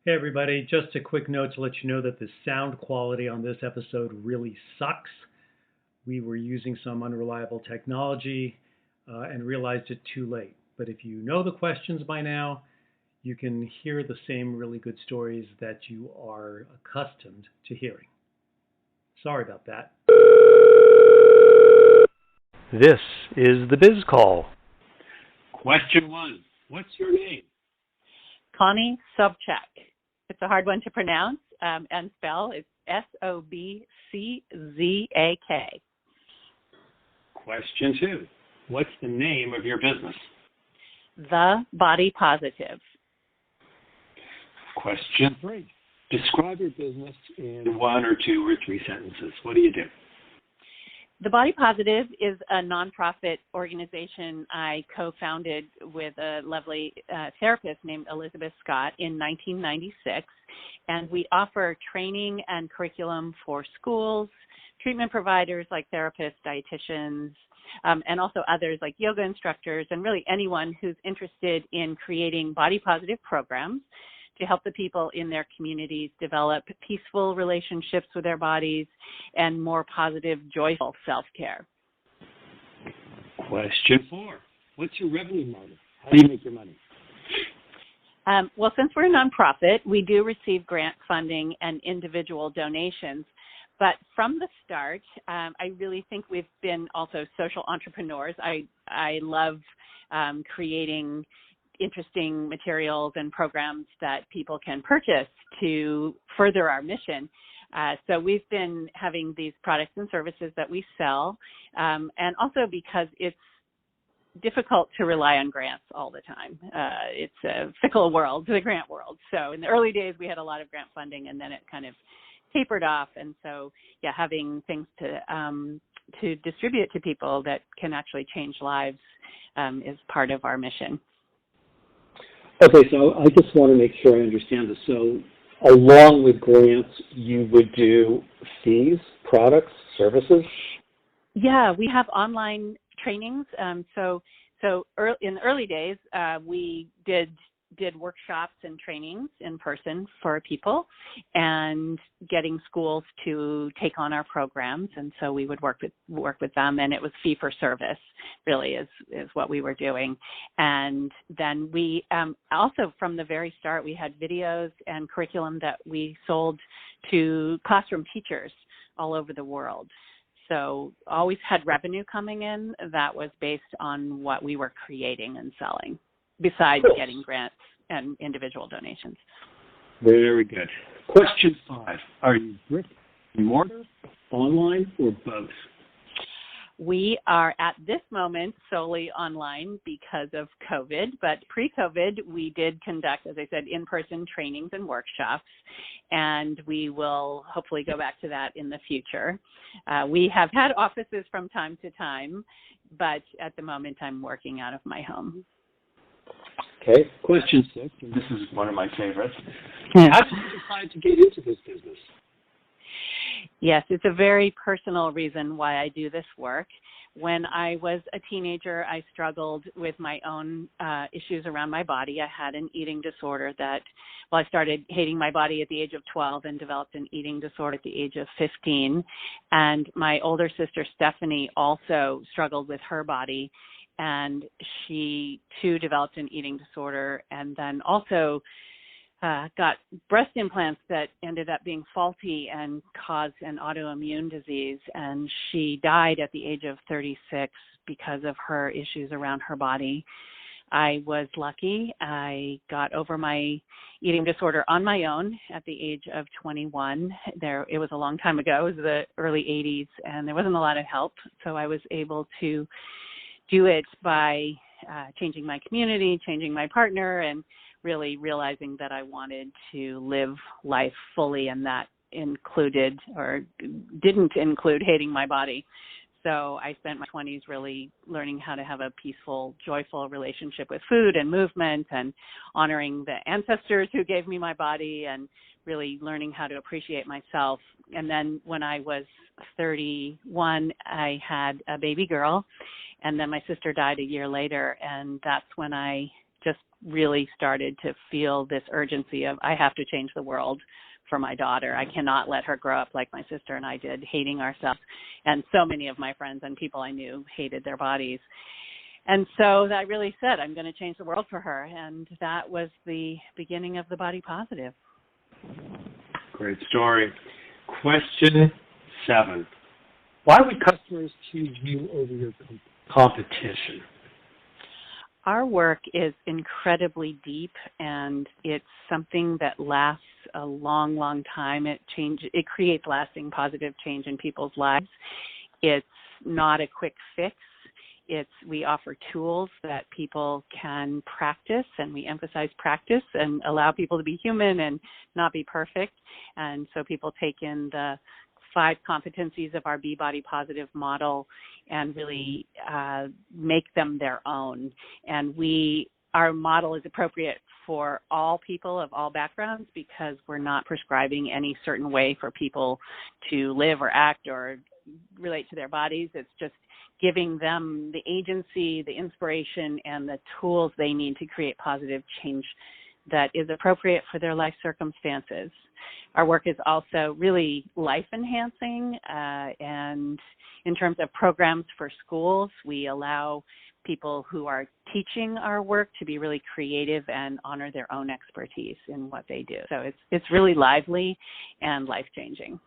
Hey, everybody. Just a quick note to let you know that the sound quality on this episode really sucks. We were using some unreliable technology and realized it too late. But if you know the questions by now, you can hear the same really good stories that you are accustomed to hearing. Sorry about that. This is the bizcall. Question 1. What's your name? Connie Sobczak. It's a hard one to pronounce and spell. It's Sobczak. Question 2. What's the name of your business? TheBodyPositive. Question 3. Describe your business in 1 or 2 or 3 sentences. What do you do? TheBodyPositive is a nonprofit organization I co-founded with a lovely therapist named Elizabeth Scott in 1996, and we offer training and curriculum for schools, treatment providers like therapists, dietitians, and also others like yoga instructors, and really anyone who's interested in creating body-positive programs to help the people in their communities develop peaceful relationships with their bodies and more positive, joyful self-care. Question 4. What's your revenue model? How do you make your money? Well, since we're a nonprofit, we do receive grant funding and individual donations. But from the start, I really think we've been also social entrepreneurs. I love creating interesting materials and programs that people can purchase to further our mission. So we've been having these products and services that we sell, and also because it's difficult to rely on grants all the time. It's a fickle world, the grant world. So in the early days, we had a lot of grant funding, and then it kind of tapered off. And so, yeah, having things to distribute to people that can actually change lives is part of our mission. Okay, so I just want to make sure I understand this. So along with grants, you would do fees, products, services? Yeah, we have online trainings. So in the early days, we did workshops and trainings in person for people and getting schools to take on our programs. And so we would work with them, and it was fee for service really is what we were doing. And then we also from the very start, we had videos and curriculum that we sold to classroom teachers all over the world. So always had revenue coming in that was based on what we were creating and selling, besides getting grants and individual donations. Very good. Question 5. Are you brick and mortar, online, or both? We are at this moment solely online because of COVID, but pre-COVID we did conduct, as I said, in-person trainings and workshops, and we will hopefully go back to that in the future. We have had offices from time to time, but at the moment I'm working out of my home. Okay. Question 6, and this is one of my favorites. How did you decide to get into this business? Yes, it's a very personal reason why I do this work. When I was a teenager, I struggled with my own issues around my body. I had an eating disorder I started hating my body at the age of 12 and developed an eating disorder at the age of 15. And my older sister, Stephanie, also struggled with her body. And she, too, developed an eating disorder and then also got breast implants that ended up being faulty and caused an autoimmune disease. And she died at the age of 36 because of her issues around her body. I was lucky. I got over my eating disorder on my own at the age of 21. It was a long time ago. It was the early 80s, and there wasn't a lot of help. So I was able to do it by changing my community, changing my partner, and really realizing that I wanted to live life fully, and that included or didn't include hating my body. So I spent my 20s really learning how to have a peaceful, joyful relationship with food and movement and honoring the ancestors who gave me my body and really learning how to appreciate myself. And then when I was 31, I had a baby girl, and then my sister died a year later, and that's when I just really started to feel this urgency of, I have to change the world for my daughter. I cannot let her grow up like my sister and I did, hating ourselves. And so many of my friends and people I knew hated their bodies. And so I really said, I'm going to change the world for her. And that was the beginning of The Body Positive. Great story. Question 7. Why would customers choose you over your competition? Our work is incredibly deep, and it's something that lasts a long, long time. It creates lasting positive change in people's lives. It's not a quick fix. We offer tools that people can practice, and we emphasize practice and allow people to be human and not be perfect. And so people take in the 5 competencies of our TheBodyPositive model and really make them their own. And our model is appropriate for all people of all backgrounds because we're not prescribing any certain way for people to live or act or relate to their bodies. It's just giving them the agency, the inspiration, and the tools they need to create positive change that is appropriate for their life circumstances. Our work is also really life-enhancing, and in terms of programs for schools, we allow people who are teaching our work to be really creative and honor their own expertise in what they do. So it's really lively and life-changing.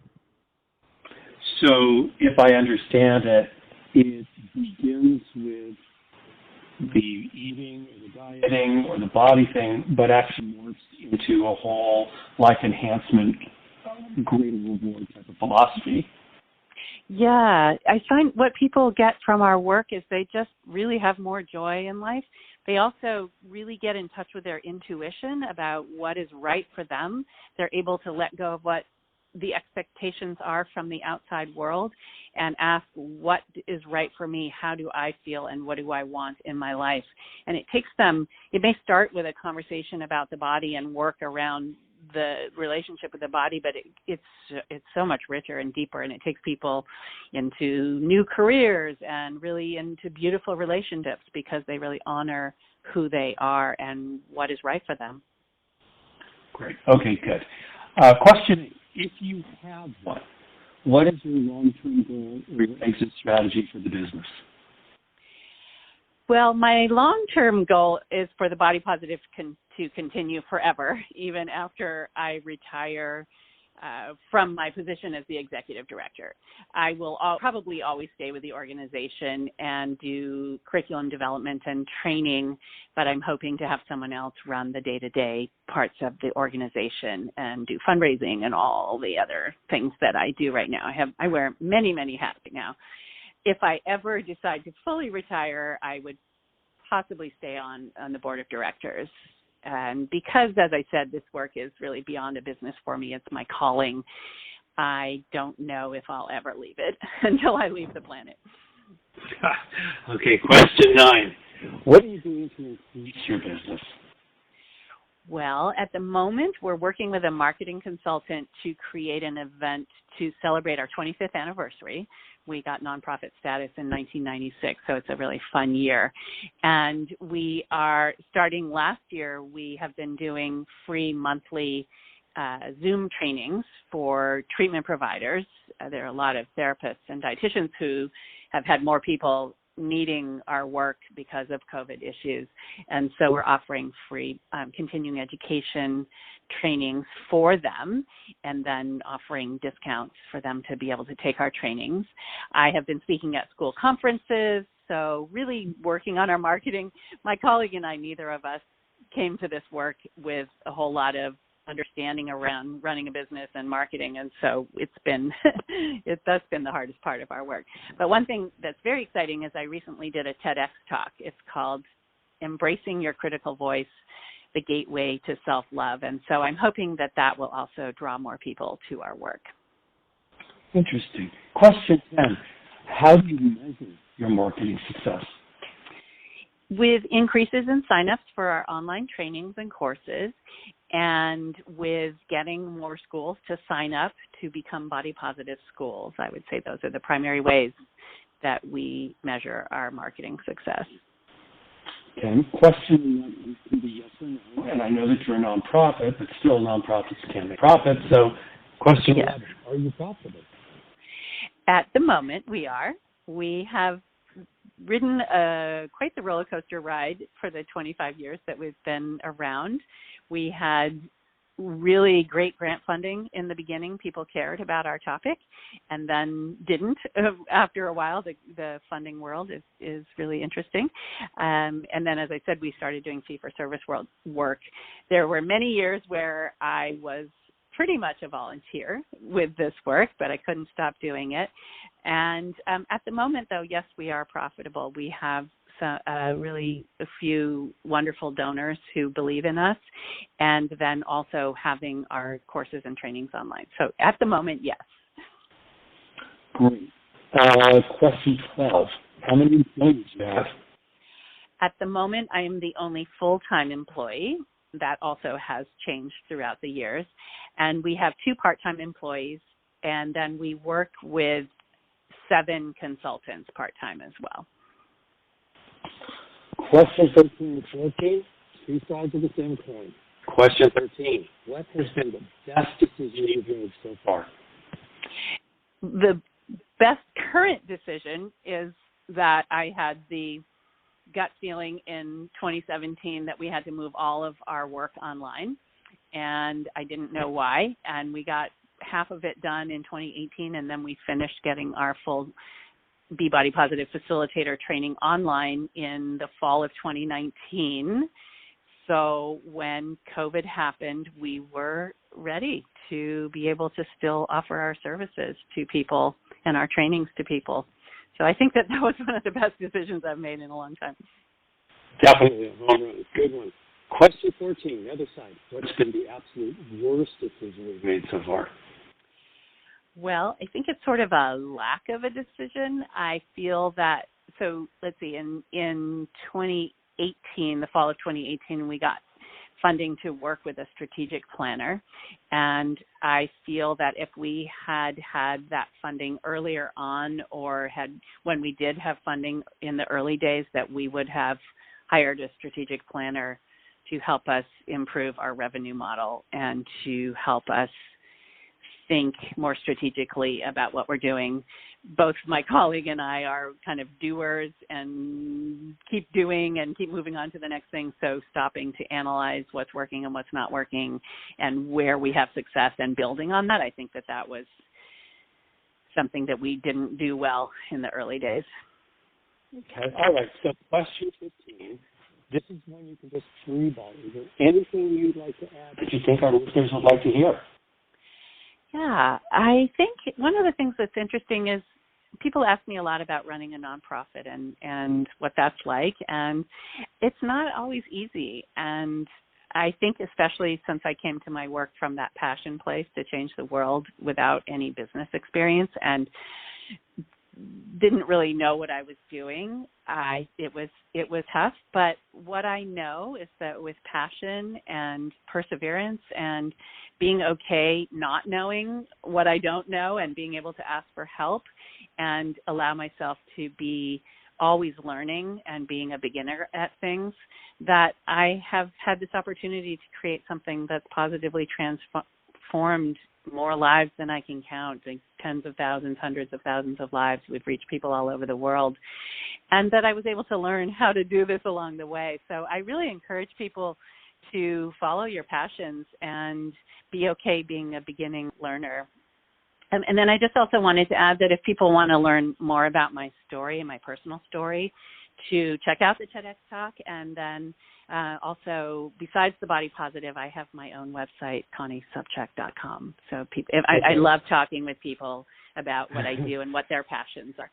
So if I understand it, it begins with the eating or the dieting or the body thing, but actually morphs into a whole life enhancement, greater reward type of philosophy. Yeah, I find what people get from our work is they just really have more joy in life. They also really get in touch with their intuition about what is right for them. They're able to let go of what the expectations are from the outside world and ask, what is right for me? How do I feel? And what do I want in my life? And it may start with a conversation about the body and work around the relationship with the body, but it's so much richer and deeper, and it takes people into new careers and really into beautiful relationships because they really honor who they are and what is right for them. Great. Okay, good. Question, if you have one, what is your long-term goal or your exit strategy for the business? Well, my long-term goal is for the Body Positive to continue forever, even after I retire from my position as the executive director. I will probably always stay with the organization and do curriculum development and training, but I'm hoping to have someone else run the day-to-day parts of the organization and do fundraising and all the other things that I do right now. I wear many, many hats right now. If I ever decide to fully retire, I would possibly stay on the board of directors. And because, as I said, this work is really beyond a business for me, it's my calling, I don't know if I'll ever leave it until I leave the planet. Okay, question 9. What are you doing to increase your business? Well, at the moment, we're working with a marketing consultant to create an event to celebrate our 25th anniversary. We got nonprofit status in 1996, so it's a really fun year. And we are starting last year, we have been doing free monthly Zoom trainings for treatment providers. There are a lot of therapists and dietitians who have had more people needing our work because of COVID issues. And so we're offering free continuing education trainings for them and then offering discounts for them to be able to take our trainings. I have been speaking at school conferences, so really working on our marketing. My colleague and I, neither of us came to this work with a whole lot of understanding around running a business and marketing, and so that's been the hardest part of our work. But one thing that's very exciting is I recently did a TEDx talk. It's called Embracing Your Critical Voice, the Gateway to Self-Love, and so I'm hoping that will also draw more people to our work. Interesting. Question 10, how do you measure your marketing success? With increases in signups for our online trainings and courses, and with getting more schools to sign up to become body positive schools. I would say those are the primary ways that we measure our marketing success. Okay. Question can be yes or no, and I know that you're a nonprofit, but still nonprofits can make profits. So, question 11: are you profitable? At the moment, we are. We have ridden quite the roller coaster ride for the 25 years that we've been around. We had really great grant funding in the beginning. People cared about our topic, and then didn't. After a while, the funding world is really interesting. And then, as I said, we started doing fee-for-service work. There were many years where I was pretty much a volunteer with this work, but I couldn't stop doing it. And at the moment, though, yes, we are profitable. We have really a few wonderful donors who believe in us, and then also having our courses and trainings online. So at the moment, yes. Great. Question 12. How many employees do you have? At the moment, I am the only full-time employee. That also has changed throughout the years. And we have 2 part-time employees, and then we work with 7 consultants part-time as well. Question 13 and 14, 2 sides of the same coin. Question 13, what has been the best decision you've made so far? The best current decision is that I had the gut feeling in 2017 that we had to move all of our work online, and I didn't know why, and we got half of it done in 2018, and then we finished getting our full BeBodyPositive facilitator training online in the fall of 2019. So when COVID happened, we were ready to be able to still offer our services to people and our trainings to people. So I think that was one of the best decisions I've made in a long time. Definitely a home run. Good one. Question 14, the other side. What's been the absolute worst decision we've made so far? Well, I think it's sort of a lack of a decision. I feel that, so let's see, in 2018, the fall of 2018, we got funding to work with a strategic planner. And I feel that if we had that funding earlier on, or when we did have funding in the early days, that we would have hired a strategic planner to help us improve our revenue model and to help us think more strategically about what we're doing. Both my colleague and I are kind of doers and keep doing and keep moving on to the next thing. So stopping to analyze what's working and what's not working and where we have success and building on that. I think that was something that we didn't do well in the early days. Okay. All right. So question 15. This is one you can just freeball. Is there anything you'd like to add that you think our listeners would like to hear? Yeah, I think one of the things that's interesting is people ask me a lot about running a nonprofit and what that's like, and it's not always easy. And I think especially since I came to my work from that passion place to change the world without any business experience and didn't really know what I was doing, it was tough. But what I know is that with passion and perseverance and being okay not knowing what I don't know and being able to ask for help and allow myself to be always learning and being a beginner at things, that I have had this opportunity to create something that's positively transformed more lives than I can count, like tens of thousands, hundreds of thousands of lives. We've reached people all over the world, and that I was able to learn how to do this along the way. So I really encourage people to follow your passions and be okay being a beginning learner. And then I just also wanted to add that if people want to learn more about my story and my personal story, to check out the TEDx talk. And then also, besides TheBodyPositive, I have my own website, ConnieSobczak.com. So I love talking with people about what I do and what their passions are.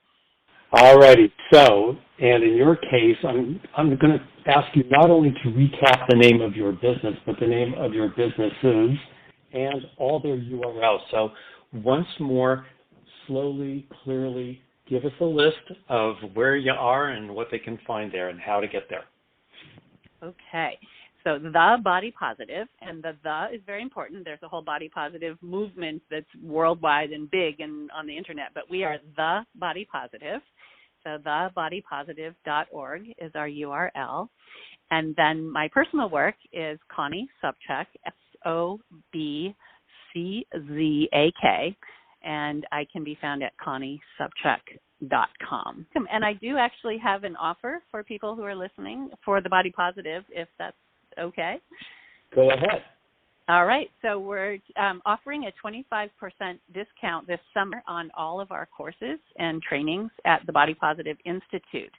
All righty. So, and in your case, I'm going to ask you not only to recap the name of your business, but the name of your businesses and all their URLs. So once more, slowly, clearly, give us a list of where you are and what they can find there and how to get there. Okay. So TheBodyPositive, and the is very important. There's a whole body positive movement that's worldwide and big and on the internet, but we are TheBodyPositive. So TheBodyPositive.org is our URL. And then my personal work is Connie Sobczak, Sobczak, and I can be found at ConnieSobczak.com. And I do actually have an offer for people who are listening for The Body Positive, if that's okay. Go ahead. All right, so we're offering a 25% discount this summer on all of our courses and trainings at the Body Positive Institute.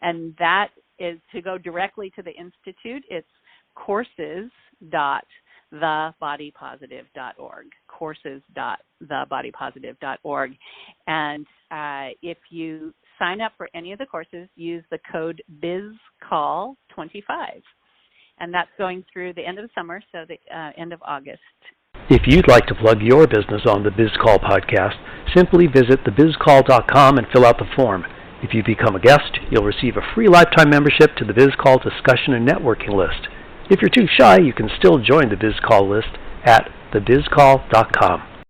And that is to go directly to the Institute. It's courses.thebodypositive.org, courses.thebodypositive.org. And if you sign up for any of the courses, use the code bizcall25. And that's going through the end of the summer, so the end of August. If you'd like to plug your business on the BizCall podcast, simply visit thebizcall.com and fill out the form. If you become a guest, you'll receive a free lifetime membership to the BizCall discussion and networking list. If you're too shy, you can still join the BizCall list at thebizcall.com.